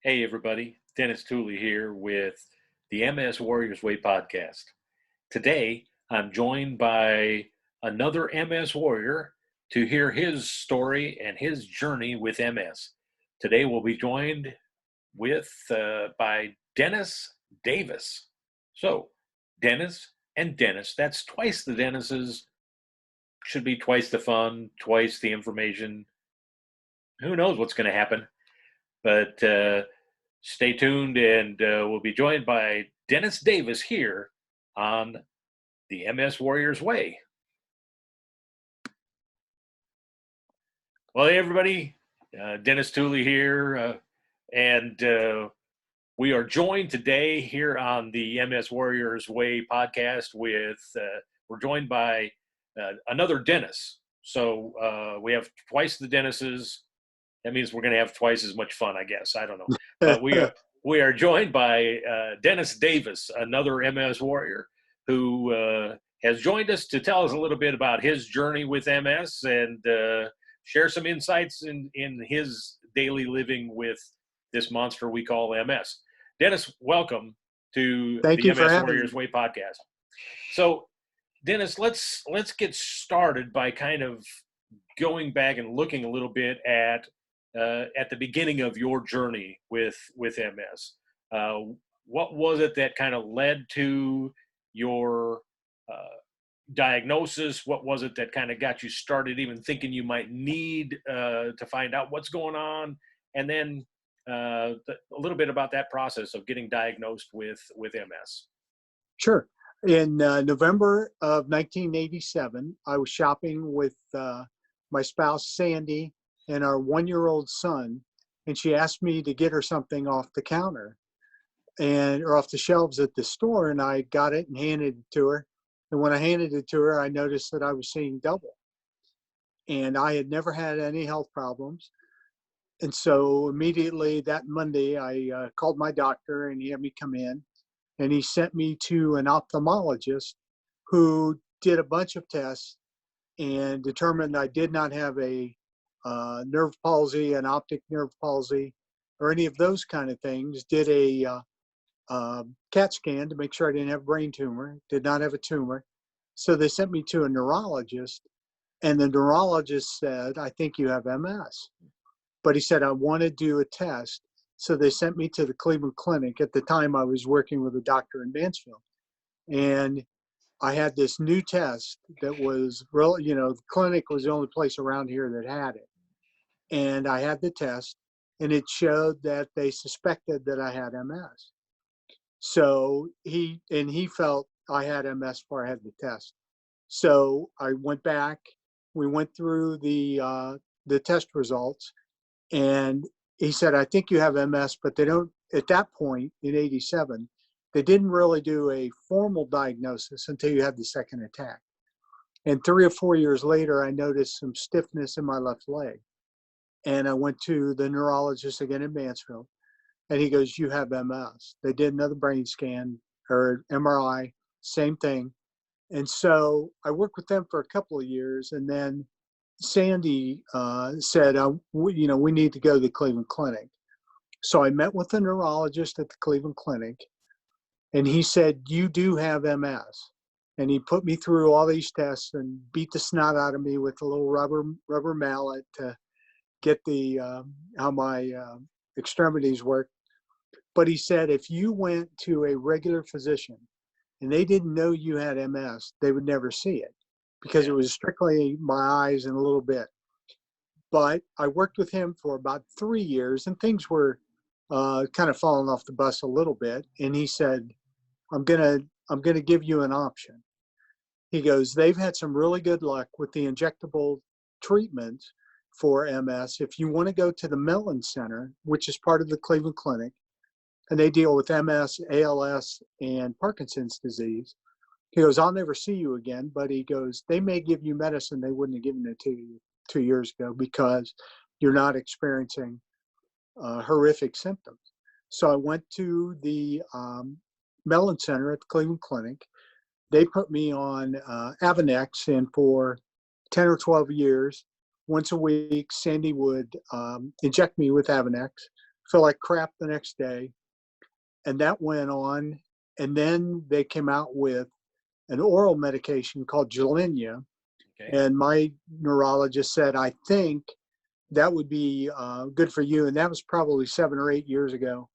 Hey everybody, Dennis Tooley here with the MS Warriors Way podcast. Today, I'm joined by another MS Warrior to hear his story and his journey with MS. Today, we'll be joined by Dennis Davis. So, Dennis and Dennis, that's twice the Dennises, should be twice the fun, twice the information. Who knows what's going to happen? But stay tuned, and we'll be joined by Dennis Davis here on the MS Warriors Way. Well, hey, everybody, Dennis Tooley here, and we are joined today here on the MS Warriors Way podcast we're joined by another Dennis. So we have twice the Dennises. That means we're going to have twice as much fun, I guess. I don't know. But we are joined by Dennis Davis, another MS Warrior, who has joined us to tell us a little bit about his journey with MS and share some insights in his daily living with this monster we call MS. Dennis, welcome to the MS Warriors Way podcast. So, Dennis, let's get started by kind of going back and looking a little bit at the beginning of your journey with MS. What was it that kind of led to your diagnosis? What was it that kind of got you started even thinking you might need to find out what's going on? And then a little bit about that process of getting diagnosed with MS. Sure. In November of 1987, I was shopping with my spouse, Sandy, and our 1-year-old son, and she asked me to get her something off the counter or off the shelves at the store, and I got it and handed it to her. And when I handed it to her, I noticed that I was seeing double. And I had never had any health problems. And so immediately that Monday, I called my doctor and he had me come in, and he sent me to an ophthalmologist who did a bunch of tests and determined I did not have a nerve palsy, an optic nerve palsy, or any of those kind of things. Did a CAT scan to make sure I didn't have a brain tumor, did not have a tumor. So they sent me to a neurologist, and the neurologist said, I think you have MS. But he said, I want to do a test. So they sent me to the Cleveland Clinic. At the time, I was working with a doctor in Mansfield. And I had this new test that was real, the clinic was the only place around here that had it. And I had the test, and it showed that they suspected that I had MS. So he felt I had MS before I had the test. So I went back, we went through the test results, and he said, I think you have MS, but they don't, at that point in 87, they didn't really do a formal diagnosis until you had the second attack. And 3 or 4 years later, I noticed some stiffness in my left leg. And I went to the neurologist again in Mansfield, and he goes, you have MS. They did another brain scan or MRI, same thing. And so I worked with them for a couple of years, and then Sandy said, we need to go to the Cleveland Clinic. So I met with the neurologist at the Cleveland Clinic, and he said, you do have MS. And he put me through all these tests and beat the snot out of me with a little rubber mallet to get how my extremities work. But he said, if you went to a regular physician and they didn't know you had MS, they would never see it because it was strictly my eyes and a little bit. But I worked with him for about 3 years, and things were kind of falling off the bus a little bit. And he said, I'm gonna give you an option. He goes, they've had some really good luck with the injectable treatment for MS. If you want to go to the Mellon Center, which is part of the Cleveland Clinic, and they deal with MS, ALS, and Parkinson's disease, he goes, I'll never see you again, but he goes, they may give you medicine they wouldn't have given it to you 2 years ago because you're not experiencing horrific symptoms. So I went to the Mellon Center at the Cleveland Clinic. They put me on Avonex, and for 10 or 12 years, once a week, Sandy would inject me with Avonex. feel like crap the next day. And that went on. And then they came out with an oral medication called Gilenya. Okay. And my neurologist said, I think that would be good for you. And that was probably 7 or 8 years ago.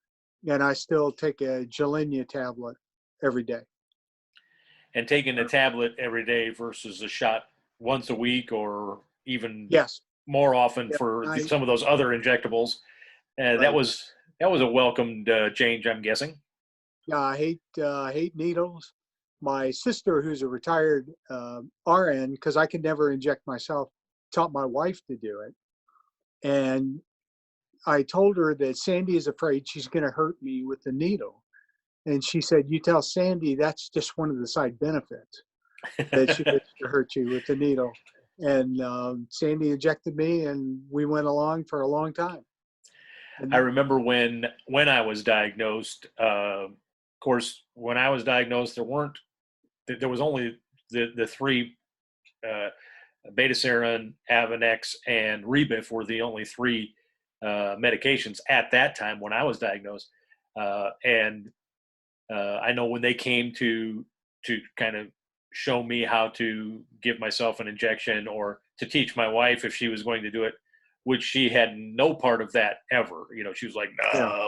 And I still take a Gilenya tablet every day. And taking a tablet every day versus a shot once a week, or even Yes. more often Yeah, for some of those other injectables, that right. was a welcomed change, I'm guessing. Yeah, I hate needles. My sister, who's a retired RN, because I could never inject myself, taught my wife to do it. And I told her that Sandy is afraid she's going to hurt me with the needle. And she said, you tell Sandy that's just one of the side benefits, that she gets to hurt you with the needle. And Sandy injected me, and we went along for a long time. And I remember when I was diagnosed. Of course, when I was diagnosed, there was only the three, Betaseron, Avonex, and Rebif were the only three medications at that time when I was diagnosed. And I know when they came to kind of show me how to give myself an injection, or to teach my wife if she was going to do it, which she had no part of that ever. She was like, nah. yeah.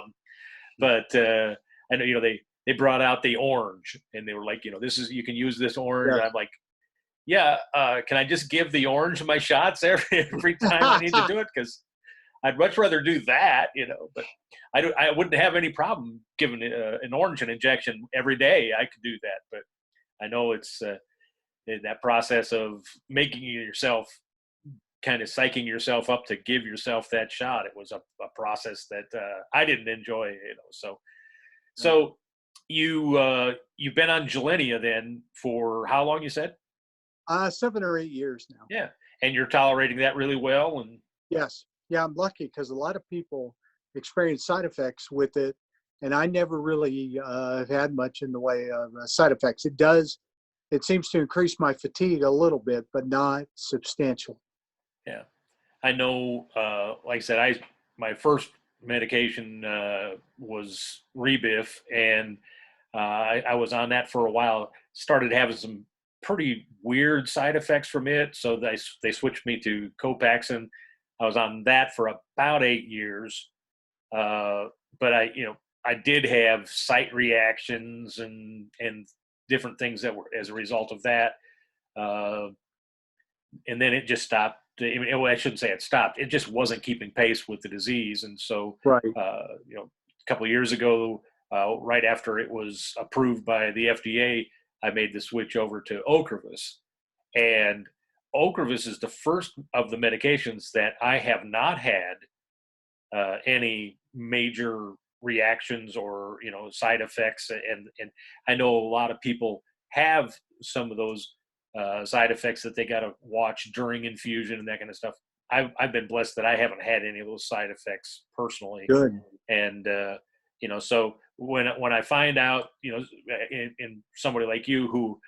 But I know, they brought out the orange, and they were like, you can use this orange. Yeah. I'm like, yeah, can I just give the orange my shots every time I need to do it? Because I'd much rather do that, but I wouldn't have any problem giving an orange an injection every day. I could do that, but I know it's that process of making yourself, kind of psyching yourself up to give yourself that shot. It was a process that I didn't enjoy, So you've been on Gilenya then for how long, you said? 7 or 8 years now. Yeah, and you're tolerating that really well, and Yes. Yeah, I'm lucky because a lot of people experience side effects with it, and I never really had much in the way of side effects. It seems to increase my fatigue a little bit, but not substantial. yeah. I know, like I said, my first medication was Rebif, and I was on that for a while. Started having some pretty weird side effects from it, so they switched me to Copaxone. I was on that for about 8 years, but I did have site reactions and different things that were as a result of that. And then it just stopped. I shouldn't say it stopped. It just wasn't keeping pace with the disease. And so, Right. a couple of years ago, right after it was approved by the FDA, I made the switch over to Ocrevus. And Ocrevus is the first of the medications that I have not had any major reactions or side effects. And I know a lot of people have some of those side effects that they got to watch during infusion and that kind of stuff. I've been blessed that I haven't had any of those side effects personally. Good. And so when I find out, in somebody like you who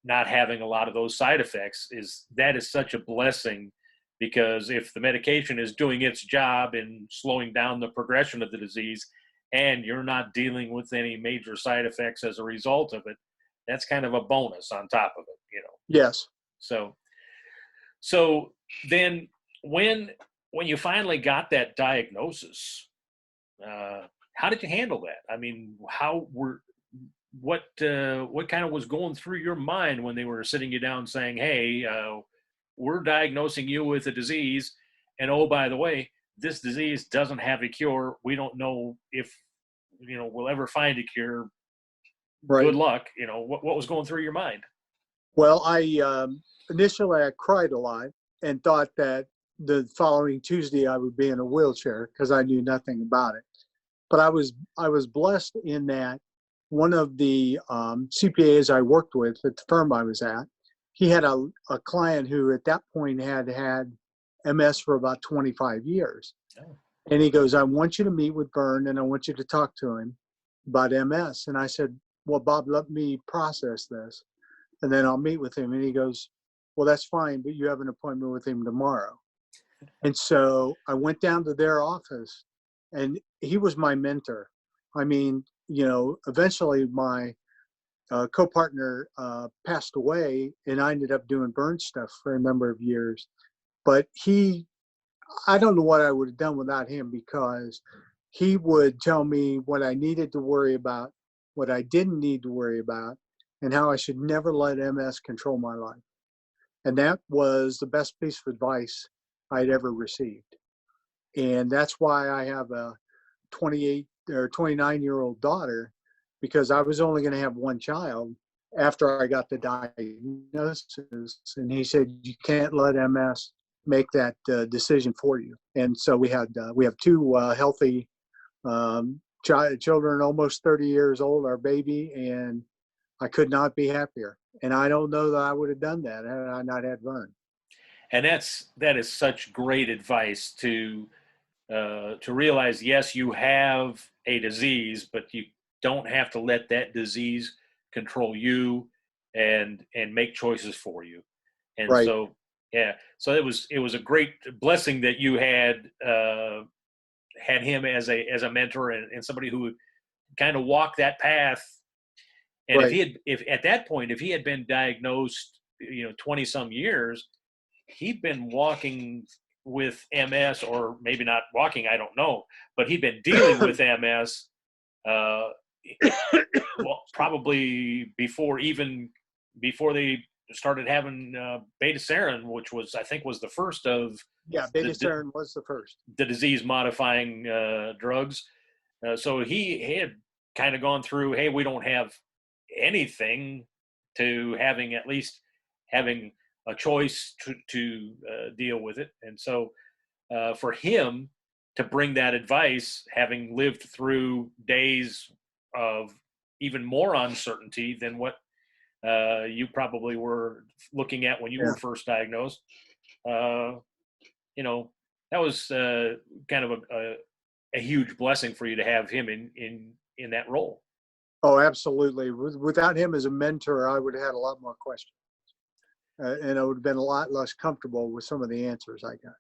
not having a lot of those side effects, that is such a blessing, because if the medication is doing its job in slowing down the progression of the disease, and you're not dealing with any major side effects as a result of it, that's kind of a bonus on top of it, Yes. So then when you finally got that diagnosis, how did you handle that? I mean, what kind of was going through your mind when they were sitting you down saying, hey, we're diagnosing you with a disease, and oh, by the way, this disease doesn't have a cure. We don't know if we'll ever find a cure. Right. Good luck. What was going through your mind? Well, initially I cried a lot and thought that the following Tuesday I would be in a wheelchair because I knew nothing about it. But I was blessed in that one of the CPAs I worked with at the firm I was at, he had a client who at that point had MS for about 25 years. Oh. And he goes, I want you to meet with Vern and I want you to talk to him about MS. And I said, well, Bob, let me process this and then I'll meet with him. And he goes, well, that's fine, but you have an appointment with him tomorrow. And so I went down to their office and he was my mentor. I mean, eventually my co-partner passed away, and I ended up doing burn stuff for a number of years. But I don't know what I would have done without him, because he would tell me what I needed to worry about, what I didn't need to worry about, and how I should never let MS control my life. And that was the best piece of advice I'd ever received. And that's why I have a 28 or 29-year-old daughter, because I was only going to have one child after I got the diagnosis. And he said, you can't let MS make that decision for you. And so we have two healthy children, almost 30 years old, our baby, and I could not be happier. And I don't know that I would have done that had I not had Vern. And that is such great advice to realize, yes, you have a disease, but you don't have to let that disease control you and make choices for you. And Right. so, yeah, so it was a great blessing that you had him as a mentor and somebody who would kind of walk that path. And Right. if at that point, if he had been diagnosed, 20 some years, he'd been walking with MS, or maybe not walking, I don't know, but he'd been dealing with MS, well, probably before they started having beta serin, which I think was the first of beta serin was the first. The disease modifying drugs. So he had kind of gone through, hey, we don't have anything, to at least having a choice to deal with it. And so for him to bring that advice, having lived through days of even more uncertainty than what you probably were looking at when you were first diagnosed, that was kind of a huge blessing for you to have him in that role. Oh, absolutely. Without him as a mentor, I would have had a lot more questions. And I would have been a lot less comfortable with some of the answers I got.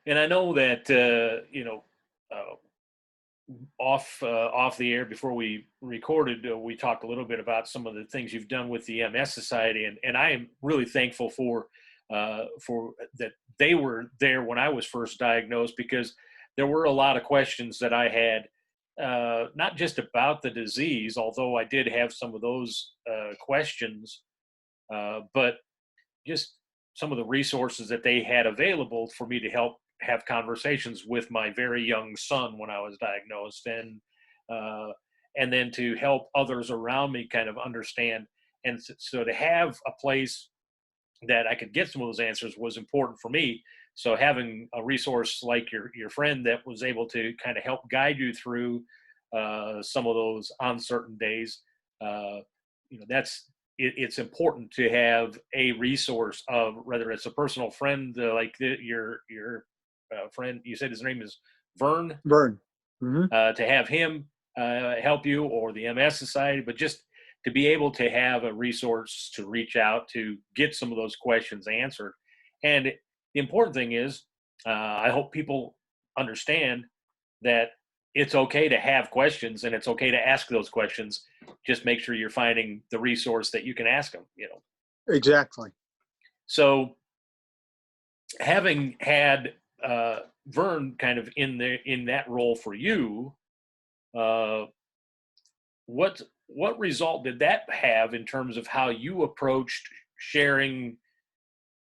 And I know that, off the air before we recorded, we talked a little bit about some of the things you've done with the MS Society. And I am really thankful for that they were there when I was first diagnosed, because there were a lot of questions that I had, not just about the disease, although I did have some of those questions, but just some of the resources that they had available for me to help have conversations with my very young son when I was diagnosed, and then to help others around me kind of understand. And so to have a place that I could get some of those answers was important for me. So having a resource like your friend that was able to kind of help guide you through some of those uncertain days, it's important to have a resource of, whether it's a personal friend like your friend, you said his name is Vern. Vern. Mm-hmm. To have him help you, or the MS Society, but just to be able to have a resource to reach out to get some of those questions answered. And the important thing is, I hope people understand that it's okay to have questions, and it's okay to ask those questions. Just make sure you're finding the resource that you can ask them, Exactly. So having had Vern kind of in that role for you, what result did that have in terms of how you approached sharing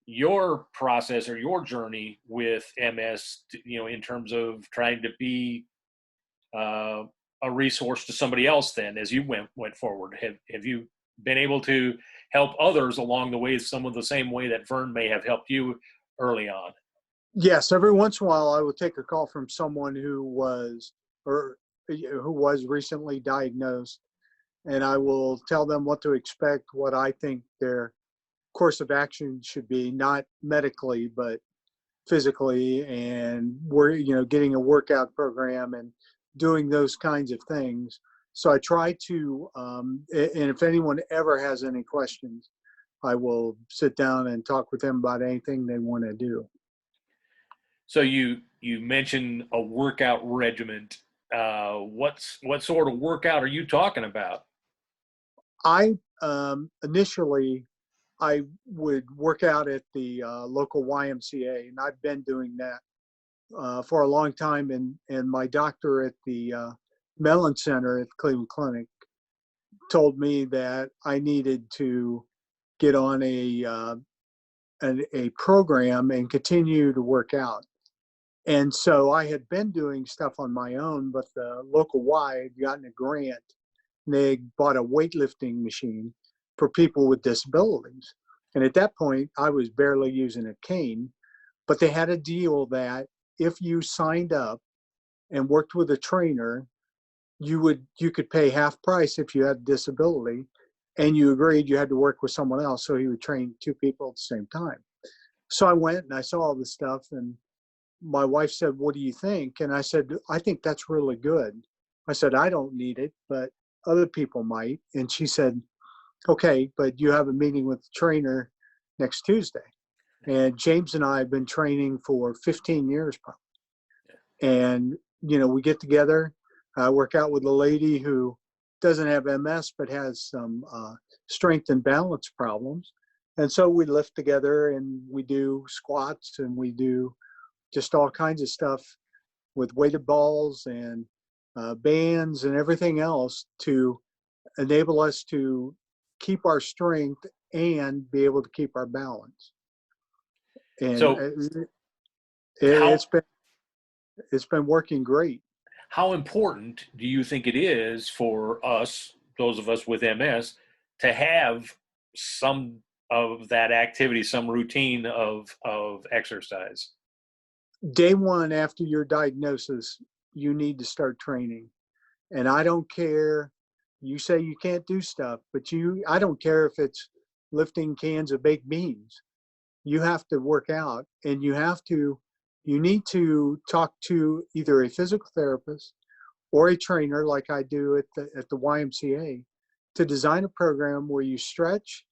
your process or your journey with MS, in terms of trying to be a resource to somebody else then as you went forward? Have you been able to help others along the way, some of the same way that Vern may have helped you early on? Yes, every once in a while I will take a call from someone who was recently diagnosed, and I will tell them what to expect, what I think their course of action should be, not medically, but physically, and we're getting a workout program and doing those kinds of things. So I try to, and if anyone ever has any questions, I will sit down and talk with them about anything they want to do. So you you mentioned a workout regimen. What sort of workout are you talking about? I initially I would work out at the local YMCA, and I've been doing that for a long time. And my doctor at the Mellon Center at the Cleveland Clinic told me that I needed to get on a program and continue to work out. And so I had been doing stuff on my own, but the local Y had gotten a grant. And they bought a weightlifting machine for people with disabilities. And at that point, I was barely using a cane, but they had a deal that if you signed up and worked with a trainer, you could pay half price if you had a disability, and you agreed you had to work with someone else, so he would train two people at the same time. So I went and I saw all this stuff, and my wife said, "What do you think?" And I said, "I think that's really good." I said, "I don't need it, but other people might." And she said, "Okay, but you have a meeting with the trainer next Tuesday." And James and I have been training for 15 years probably. And, we get together, work out with a lady who doesn't have MS, but has some strength and balance problems. And so we lift together and we do squats and we do just all kinds of stuff with weighted balls and bands and everything else to enable us to keep our strength and be able to keep our balance. And So how it's been working great. how important do you think it is for us, those of us with MS, to have some of that activity, some routine of exercise? Day one after your diagnosis, you need to start training. And I don't care, you say you can't do stuff, but I don't care if it's lifting cans of baked beans. You have to work out, and you need to talk to either a physical therapist or a trainer like I do at the YMCA to design a program where you stretch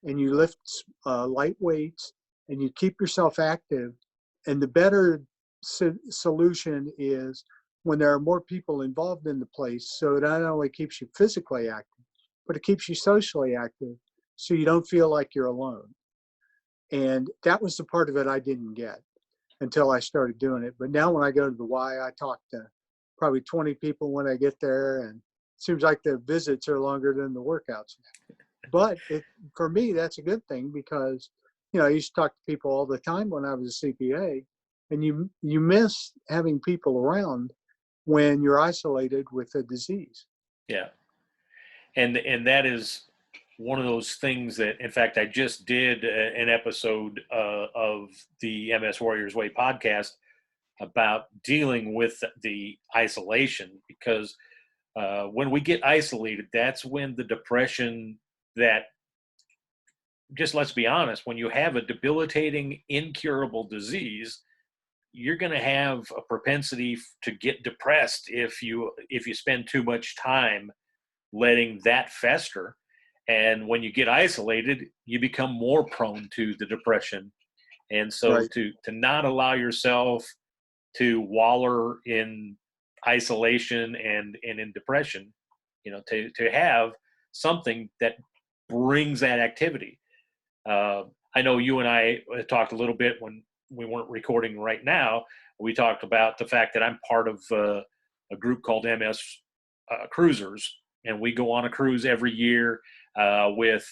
and you lift light weights and you keep yourself active. And the better solution is when there are more people involved in the place, so it not only keeps you physically active, but it keeps you socially active so you don't feel like you're alone. And that was the part of it I didn't get until I started doing it. But now when I go to the Y, I talk to probably 20 people when I get there, and it seems like the visits are longer than the workouts. But for me, that's a good thing because, I used to talk to people all the time when I was a CPA, and you miss having people around when you're isolated with a disease. Yeah. And that is one of those things that, in fact, I just did an episode of the MS Warriors Way podcast about dealing with the isolation, because when we get isolated, that's when the depression that, just let's be honest, when you have a debilitating, incurable disease, you're going to have a propensity to get depressed if you spend too much time letting that fester. And when you get isolated, you become more prone to the depression. And so Right. to not allow yourself to waller in isolation and in depression, to have something that brings that activity. I know you and I talked a little bit when we weren't recording right now. We talked about the fact that I'm part of a group called MS Cruisers, and we go on a cruise every year with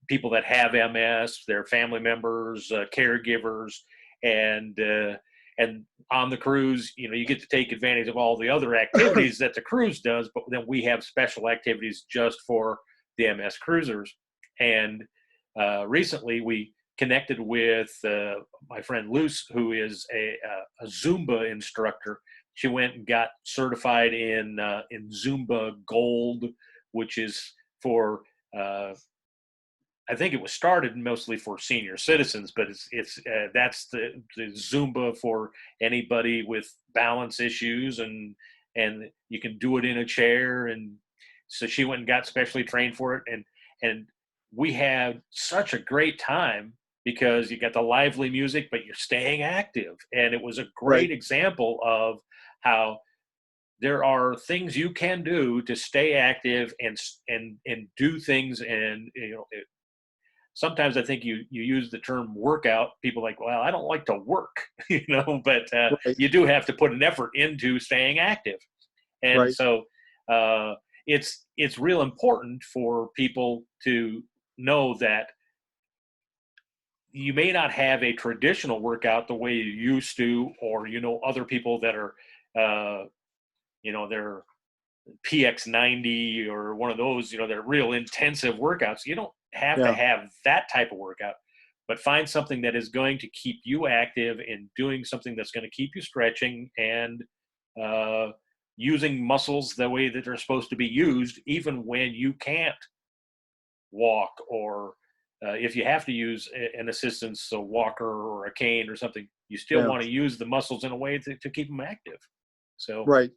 people that have MS, their family members, caregivers, and on the cruise, you get to take advantage of all the other activities that the cruise does, but then we have special activities just for the MS cruisers. And recently we connected with my friend Luce, who is a Zumba instructor. She went and got certified in Zumba Gold, which is for I think it was started mostly for senior citizens, but that's the Zumba for anybody with balance issues, and you can do it in a chair. And so she went and got specially trained for it, and we had such a great time because you got the lively music, but you're staying active. And it was a Right. great example of how there are things you can do to stay active and do things. And sometimes I think you use the term workout. People are like, well, I don't like to work, but Right. you do have to put an effort into staying active. And Right. so it's real important for people to know that you may not have a traditional workout the way you used to, or other people that are they're PX90 or one of those, they're real intensive workouts. You don't have to Yeah. have that type of workout, but find something that is going to keep you active and doing something that's going to keep you stretching and using muscles the way that they're supposed to be used, even when you can't walk, or if you have to use an assistance, a walker or a cane or something, you still Yeah. want to use the muscles in a way to keep them active. So, Right.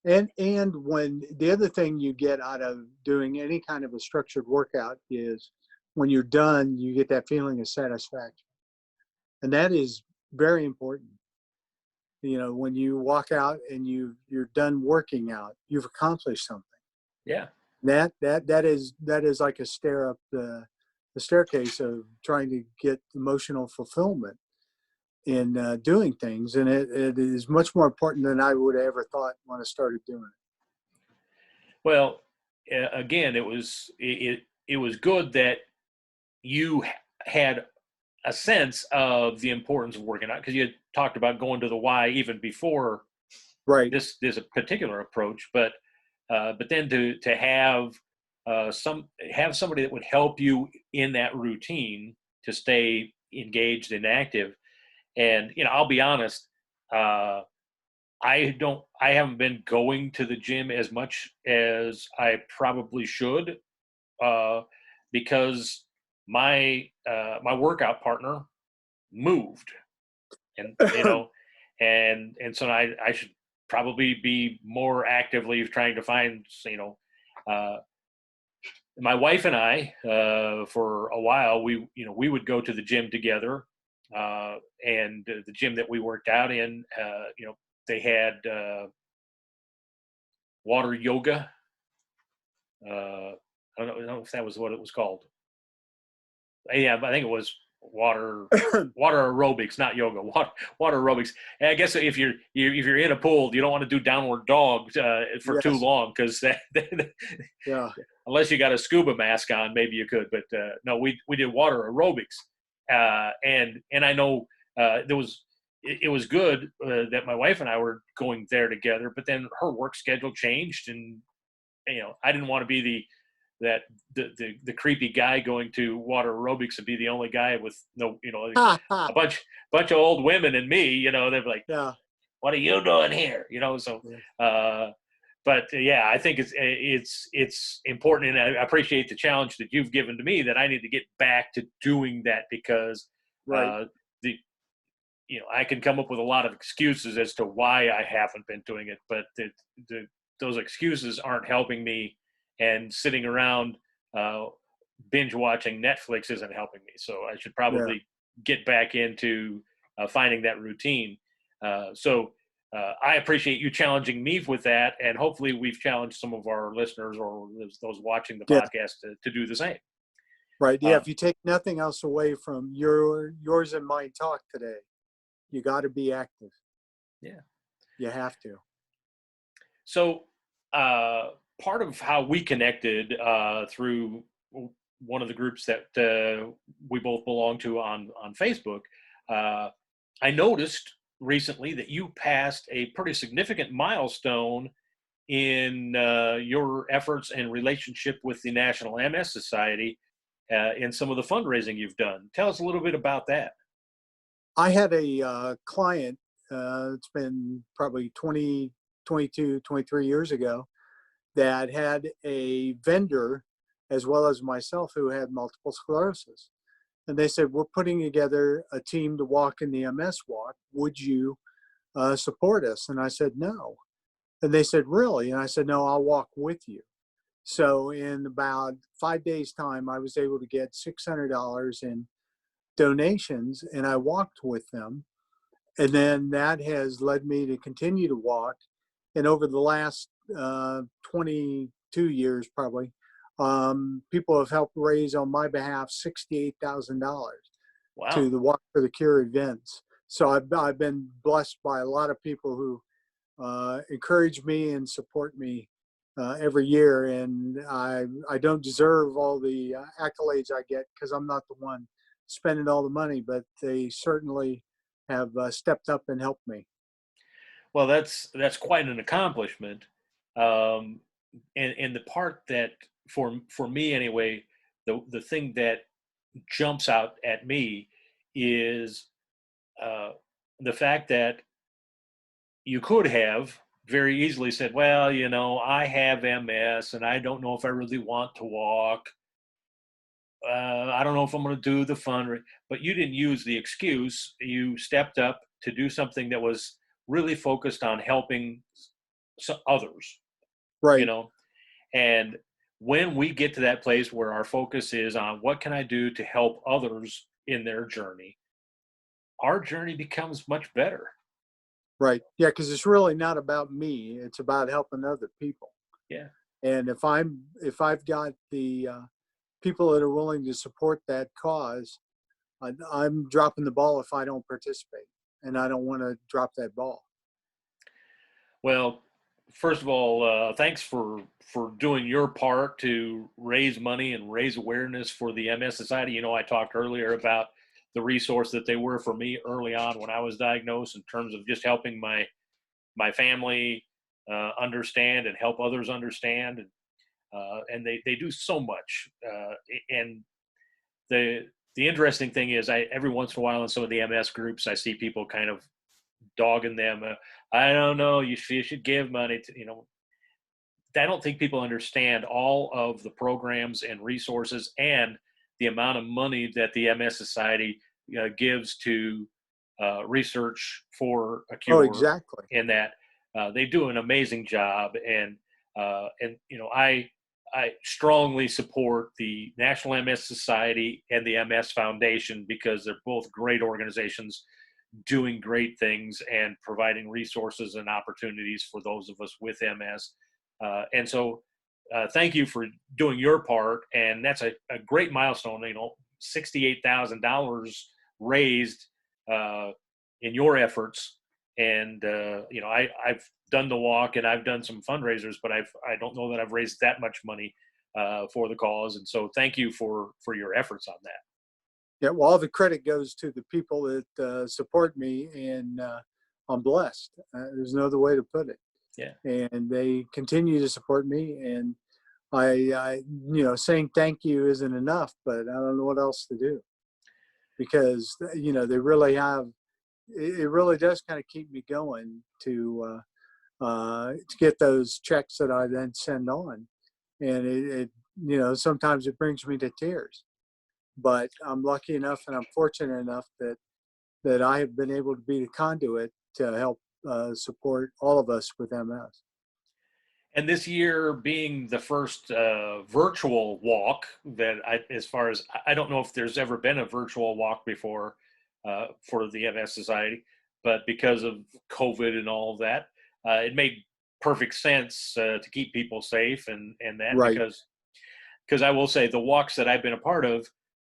And when the other thing you get out of doing any kind of a structured workout is when you're done, you get that feeling of satisfaction. And that is very important. When you walk out and you're done working out, you've accomplished something. yeah. That is like a stair up the staircase of trying to get emotional fulfillment in doing things, and it is much more important than I would have ever thought when I started doing it. Well, again, it was good that you had a sense of the importance of working out, because you had talked about going to the Y even before Right. this particular approach, but then to have somebody that would help you in that routine to stay engaged and active. And I'll be honest, I haven't been going to the gym as much as I probably should, uh, because my workout partner moved, and and so I should probably be more actively trying to find, uh, my wife and I, for a while, we would go to the gym together, and the gym that we worked out in, they had water yoga. I don't know if that was what it was called. Yeah, I think it was water aerobics, not yoga. Water aerobics. And I guess if you're in a pool, you don't want to do downward dog for too Yes. long, because Yeah. unless you got a scuba mask on, maybe you could. But no, we did water aerobics, and I know it was good that my wife and I were going there together. But then her work schedule changed, and I didn't want to be the creepy guy going to water aerobics and be the only guy with no, a bunch of old women and me. They're like, Yeah. "What are you doing here?" So. But yeah, I think it's important, and I appreciate the challenge that you've given to me, that I need to get back to doing that, because Right. the I can come up with a lot of excuses as to why I haven't been doing it, but those excuses aren't helping me, and sitting around uh, binge watching Netflix isn't helping me. So I should Yeah. probably get back into finding that routine. So I appreciate you challenging me with that, and hopefully we've challenged some of our listeners or those watching the Yeah. podcast to do the same. Right. Yeah. Uh, If you take nothing else away from yours and mine talk today, you got to be active. yeah. You have to. So part of how we connected through one of the groups that we both belong to on Facebook, uh, I noticed recently that you passed a pretty significant milestone in your efforts and relationship with the National MS Society, in some of the fundraising you've done. Tell us a little bit about that. I had a client, it's been probably 20, 22, 23 years ago, that had a vendor as well as myself who had multiple sclerosis. And they said, we're putting together a team to walk in the MS walk. Would you support us? And I said, no. And they said, really? And I said, no, I'll walk with you. So in about 5 days' time, I was able to get $600 in donations, and I walked with them. And then that has led me to continue to walk. And over the last 22 years, probably, people have helped raise on my behalf $68,000 to Wow. the Walk for the Cure events. So I've been blessed by a lot of people who encourage me and support me every year. And I don't deserve all the accolades I get because I'm not the one spending all the money, but they certainly have stepped up and helped me. Well, that's quite an accomplishment. Um, and the part that for me anyway, the thing that jumps out at me is uh, the fact that you could have very easily said, well, I have MS and I don't know if I really want to walk. I don't know if I'm going to do the fun, but you didn't use the excuse. You stepped up to do something that was really focused on helping others, you Right, know. And when we get to that place where our focus is on what can I do to help others in their journey, our journey becomes much better. right. Yeah, because it's really not about me. It's about helping other people. Yeah. And if I've got the people that are willing to support that cause, I'm dropping the ball if I don't participate, and I don't want to drop that ball. Well, first of all, thanks for doing your part to raise money and raise awareness for the MS Society. I talked earlier about the resource that they were for me early on when I was diagnosed in terms of just helping my family understand and help others understand, and they do so much. And the interesting thing is, I every once in a while in some of the MS groups, I see people kind of dogging them. I don't know. You should give money to. I don't think people understand all of the programs and resources and the amount of money that the MS Society gives to research for a Oh, cure. exactly. In that they do an amazing job, and I strongly support the National MS Society and the MS Foundation because they're both great organizations doing great things and providing resources and opportunities for those of us with MS. And so, thank you for doing your part. And that's a great milestone. $68,000 raised in your efforts. And I've done the walk and I've done some fundraisers, but I don't know that I've raised that much money for the cause. And so, thank you for your efforts on that. Yeah, well, all the credit goes to the people that support me, and I'm blessed. There's no other way to put it. Yeah. And they continue to support me, and saying thank you isn't enough, but I don't know what else to do because they really have. It really does kind of keep me going to get those checks that I then send on, and sometimes it brings me to tears. But I'm lucky enough and I'm fortunate enough that I have been able to be the conduit to help support all of us with MS. And this year being the first virtual walk as far as I don't know if there's ever been a virtual walk before for the MS Society, but because of COVID and all of that, it made perfect sense to keep people safe and that Right. because I will say the walks that I've been a part of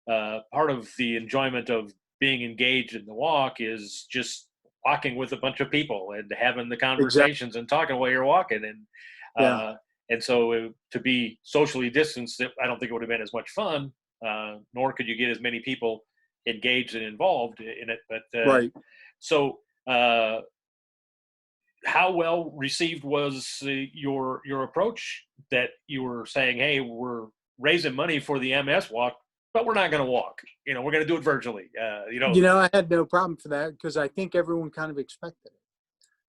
the enjoyment of being engaged in the walk is just walking with a bunch of people and having the Exactly. conversations and talking while you're walking. Yeah. And so to be socially distanced, I don't think it would have been as much fun, nor could you get as many people engaged and involved in it. But Right. so, uh, how well received was your approach that you were saying, hey, we're raising money for the MS walk, but we're not going to walk. We're going to do it virtually. I had no problem for that because I think everyone kind of expected it.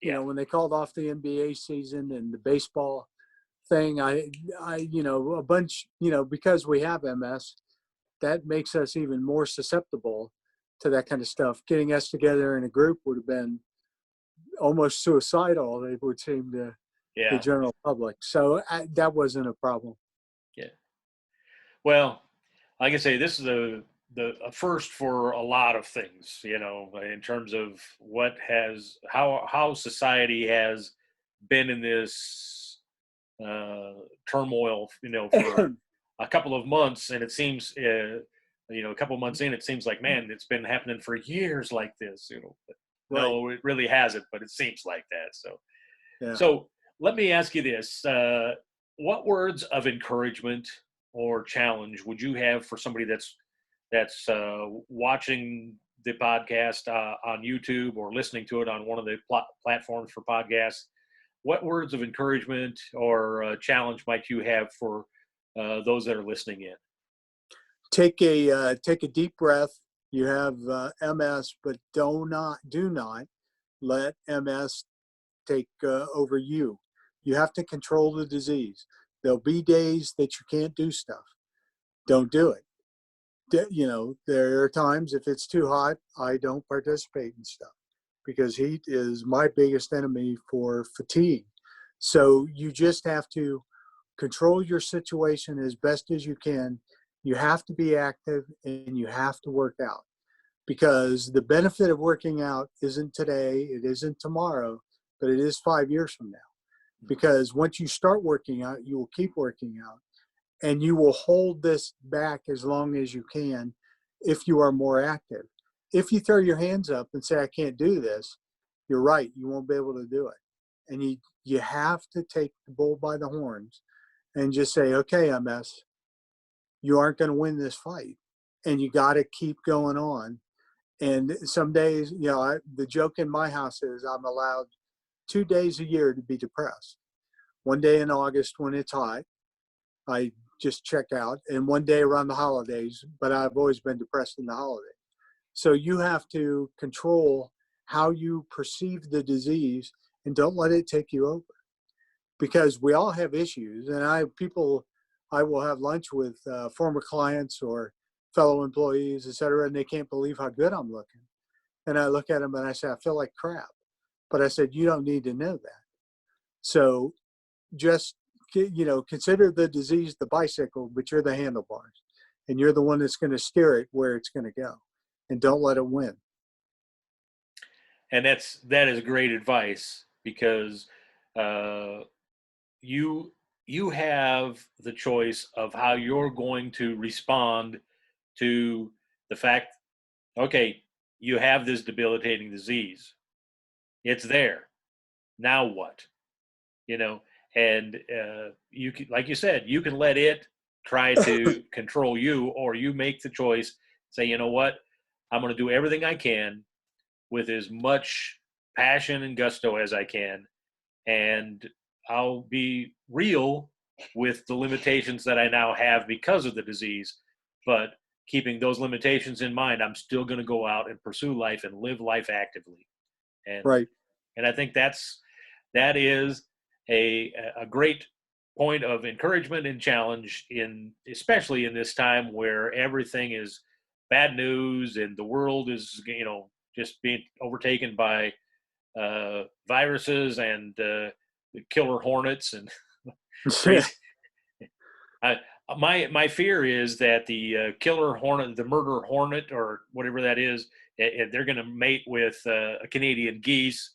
Yeah, When they called off the NBA season and the baseball thing, a bunch, because we have MS, that makes us even more susceptible to that kind of stuff. Getting us together in a group would have been almost suicidal, it would seem to the yeah, general public. So that wasn't a problem. yeah. Well, like I say, this is the first for a lot of things, in terms of how society has been in this turmoil, for a couple of months, and it seems, a couple of months in, it seems like, man, it's been happening for years like this, But Right. no, it really hasn't, but it seems like that. So, Yeah. so let me ask you this: what words of encouragement or challenge would you have for somebody that's watching the podcast on YouTube or listening to it on one of the platforms for podcasts? What words of encouragement or challenge might you have for those that are listening in? Take a deep breath. You have MS, but do not let MS take over you. You have to control the disease. There'll be days that you can't do stuff. Don't do it. There are times if it's too hot, I don't participate in stuff because heat is my biggest enemy for fatigue. So you just have to control your situation as best as you can. You have to be active and you have to work out, because the benefit of working out isn't today, it isn't tomorrow, but it is 5 years from now. Because once you start working out, you will keep working out and you will hold this back as long as you can if you are more active. If you throw your hands up and say, I can't do this, you're right, you won't be able to do it. And you have to take the bull by the horns and just say, okay, MS, you aren't going to win this fight. And you got to keep going on. And some days, the joke in my house is I'm allowed 2 days a year to be depressed. One day in August when it's hot, I just check out, and one day around the holidays, but I've always been depressed in the holidays. So you have to control how you perceive the disease and don't let it take you over, because we all have issues. And I will have lunch with former clients or fellow employees, et cetera, and they can't believe how good I'm looking. And I look at them and I say, I feel like crap. But I said, you don't need to know that. So just, consider the disease the bicycle, but you're the handlebars. And you're the one that's going to steer it where it's going to go. And don't let it win. And that is great advice, because you have the choice of how you're going to respond to the fact, okay, you have this debilitating disease. It's there. Now what? And you can, like you said, you can let it try to control you, or you make the choice, say, you know what, I'm going to do everything I can with as much passion and gusto as I can, and I'll be real with the limitations that I now have because of the disease, but keeping those limitations in mind, I'm still going to go out and pursue life and live life actively. And right. And I think that is a great point of encouragement and challenge, especially in this time where everything is bad news and the world is, just being overtaken by viruses and killer hornets and crazy. My fear is that the killer hornet, the murder hornet, or whatever that is, they're going to mate with a Canadian geese,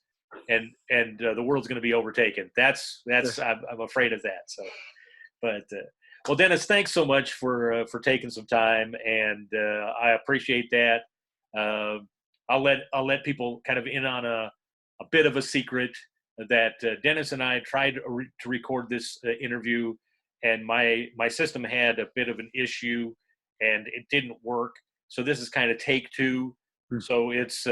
and the world's going to be overtaken. That's I'm afraid of that. So, but well, Dennis, thanks so much for taking some time, and I appreciate that. I'll let people kind of in on a bit of a secret that Dennis and I tried to record this interview, and my system had a bit of an issue, and it didn't work. So this is kind of take two. So it's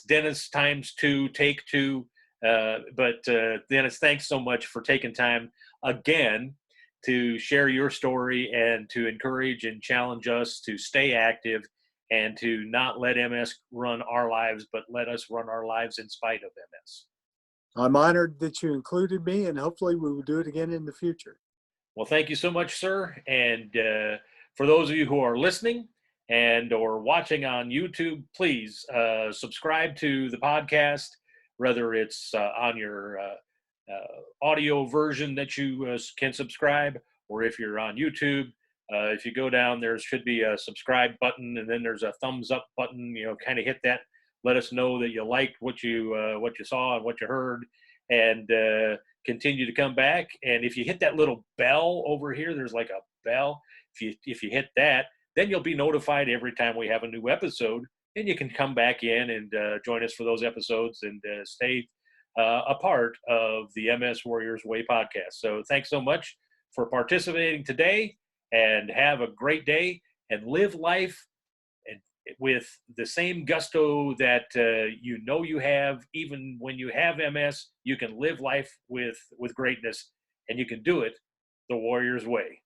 Dennis times two, take two. But Dennis, thanks so much for taking time again to share your story and to encourage and challenge us to stay active and to not let MS run our lives, but let us run our lives in spite of MS. I'm honored that you included me, and hopefully we will do it again in the future. Well, thank you so much, sir. And for those of you who are listening and or watching on YouTube, please subscribe to the podcast, whether it's on your audio version that you can subscribe, or if you're on YouTube, If you go down, there should be a subscribe button, and then there's a thumbs up button. Kind of hit that. Let us know that you liked what you saw and what you heard, and continue to come back. And if you hit that little bell over here, there's like a bell. If you hit that, then you'll be notified every time we have a new episode, and you can come back in and join us for those episodes and stay a part of the MS Warriors Way podcast. So thanks so much for participating today, and have a great day, and live life and with the same gusto that you have. Even when you have MS, you can live life with greatness, and you can do it the Warriors way.